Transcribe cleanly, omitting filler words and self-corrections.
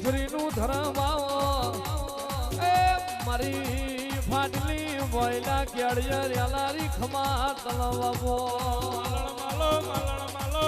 પથરીનું ધરમ આવો એ મારી ફાટલી બોયલા કેળિયર એલારી ખમા તળવાવો માલણ માલો